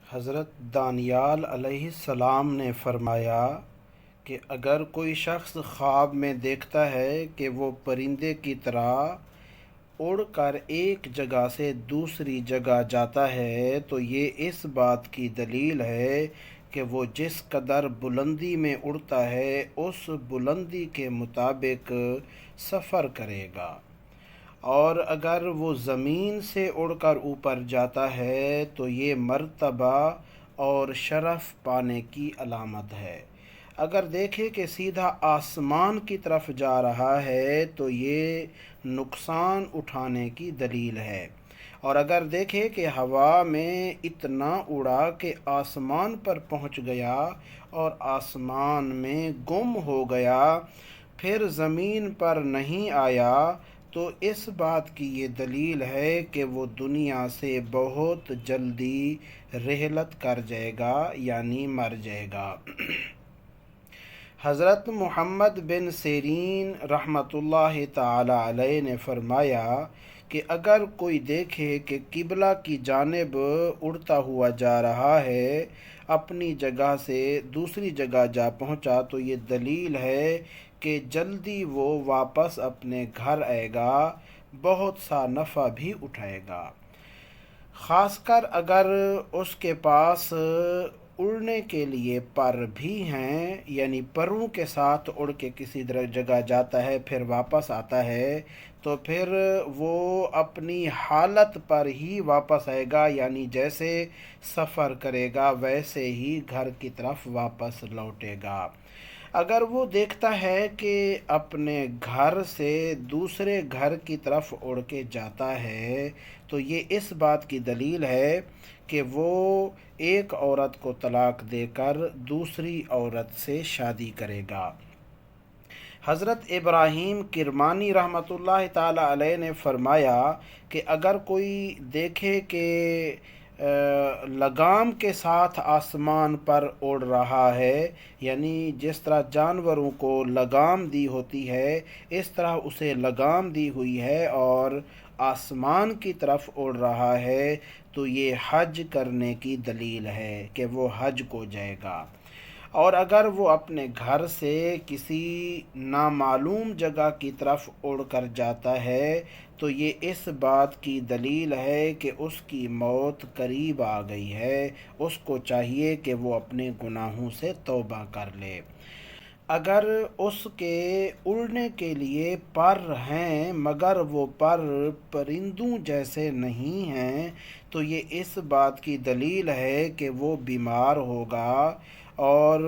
حضرت دانیال علیہ السلام نے فرمایا کہ اگر کوئی شخص خواب میں دیکھتا ہے کہ وہ پرندے کی طرح اڑ کر ایک جگہ سے دوسری جگہ جاتا ہے تو یہ اس بات کی دلیل ہے کہ وہ جس قدر بلندی میں اڑتا ہے اس بلندی کے مطابق سفر کرے گا، اور اگر وہ زمین سے اڑ کر اوپر جاتا ہے تو یہ مرتبہ اور شرف پانے کی علامت ہے۔ اگر دیکھے کہ سیدھا آسمان کی طرف جا رہا ہے تو یہ نقصان اٹھانے کی دلیل ہے، اور اگر دیکھے کہ ہوا میں اتنا اڑا کہ آسمان پر پہنچ گیا اور آسمان میں گم ہو گیا، پھر زمین پر نہیں آیا، تو اس بات کی یہ دلیل ہے کہ وہ دنیا سے بہت جلدی رحلت کر جائے گا، یعنی مر جائے گا۔ حضرت محمد بن سیرین رحمۃ اللہ تعالی علیہ نے فرمایا کہ اگر کوئی دیکھے کہ قبلہ کی جانب اڑتا ہوا جا رہا ہے، اپنی جگہ سے دوسری جگہ جا پہنچا، تو یہ دلیل ہے کہ جلدی وہ واپس اپنے گھر آئے گا، بہت سا نفع بھی اٹھائے گا۔ خاص کر اگر اس کے پاس اڑنے کے لیے پر بھی ہیں، یعنی پروں کے ساتھ اڑ کے کسی جگہ جاتا ہے پھر واپس آتا ہے، تو پھر وہ اپنی حالت پر ہی واپس آئے گا، یعنی جیسے سفر کرے گا ویسے ہی گھر کی طرف واپس لوٹے گا۔ اگر وہ دیکھتا ہے کہ اپنے گھر سے دوسرے گھر کی طرف اڑ کے جاتا ہے تو یہ اس بات کی دلیل ہے کہ وہ ایک عورت کو طلاق دے کر دوسری عورت سے شادی کرے گا۔ حضرت ابراہیم کرمانی رحمۃ اللہ تعالی علیہ نے فرمایا کہ اگر کوئی دیکھے کہ لگام کے ساتھ آسمان پر اڑ رہا ہے، یعنی جس طرح جانوروں کو لگام دی ہوتی ہے اس طرح اسے لگام دی ہوئی ہے اور آسمان کی طرف اڑ رہا ہے، تو یہ حج کرنے کی دلیل ہے کہ وہ حج کو جائے گا۔ اور اگر وہ اپنے گھر سے کسی نامعلوم جگہ کی طرف اڑ کر جاتا ہے تو یہ اس بات کی دلیل ہے کہ اس کی موت قریب آ گئی ہے، اس کو چاہیے کہ وہ اپنے گناہوں سے توبہ کر لے۔ اگر اس کے اڑنے کے لیے پر ہیں مگر وہ پر پرندوں جیسے نہیں ہیں تو یہ اس بات کی دلیل ہے کہ وہ بیمار ہوگا اور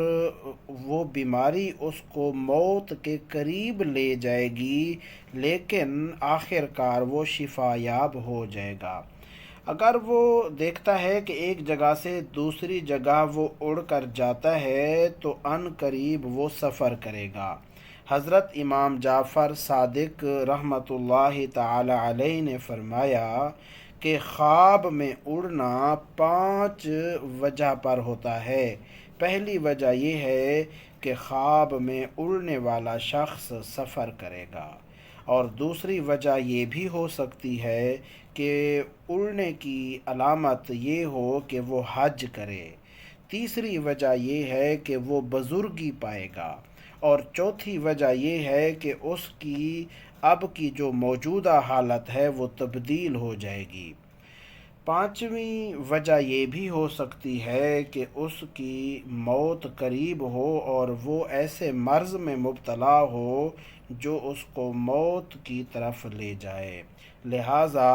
وہ بیماری اس کو موت کے قریب لے جائے گی، لیکن آخر کار وہ شفا یاب ہو جائے گا۔ اگر وہ دیکھتا ہے کہ ایک جگہ سے دوسری جگہ وہ اڑ کر جاتا ہے تو عن قریب وہ سفر کرے گا۔ حضرت امام جعفر صادق رحمۃ اللہ تعالی علیہ نے فرمایا کہ خواب میں اڑنا 5 وجہ پر ہوتا ہے۔ پہلی وجہ یہ ہے کہ خواب میں اڑنے والا شخص سفر کرے گا، اور دوسری وجہ یہ بھی ہو سکتی ہے کہ اڑنے کی علامت یہ ہو کہ وہ حج کرے، تیسری وجہ یہ ہے کہ وہ بزرگی پائے گا، اور چوتھی وجہ یہ ہے کہ اس کی اب کی جو موجودہ حالت ہے وہ تبدیل ہو جائے گی۔ پانچویں وجہ یہ بھی ہو سکتی ہے کہ اس کی موت قریب ہو اور وہ ایسے مرض میں مبتلا ہو جو اس کو موت کی طرف لے جائے، لہٰذا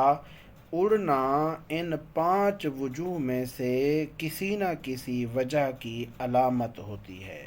اڑنا ان 5 وجوہ میں سے کسی نہ کسی وجہ کی علامت ہوتی ہے۔